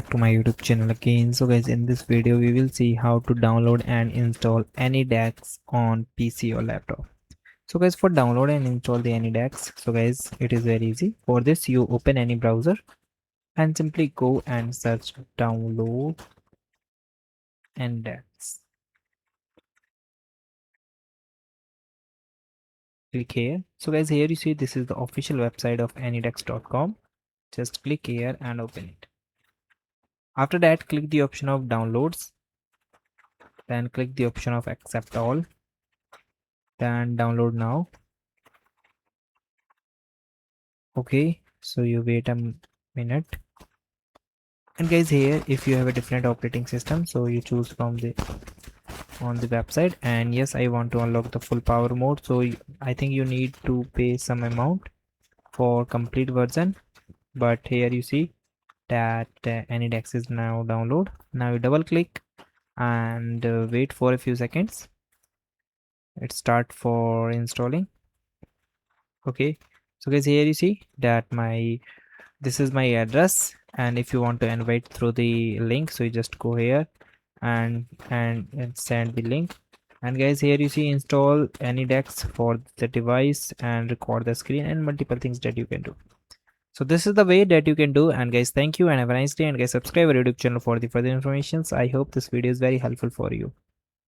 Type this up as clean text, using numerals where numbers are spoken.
back to my YouTube channel again. So guys, in this video we will see how to download and install AnyDesk on PC or laptop. So guys, for download and install the AnyDesk, so guys, it is very easy. For this, you open any browser and simply go and search download AnyDesk. Click here. So guys, here you see this is the official website of anydesk.com. Just click here and open it. After that, click the option of downloads, then click the option of accept all, then download now. Okay, so you wait a minute, and guys, here if you have a different operating system, so you choose from the on the website. And yes, I want to unlock the full power mode, so I think you need to pay some amount for complete version, but here you see that AnyDesk is now download. Now you double click and wait for a few seconds. It start for installing. Okay, so guys, here you see that this is my address, and if you want to invite through the link, so you just go here and send the link. And guys, here you see install AnyDesk for the device and record the screen and multiple things that you can do. So this is the way that you can do. And guys, thank you and have a nice day, and guys, subscribe our YouTube channel for the further informations. I hope this video is very helpful for you.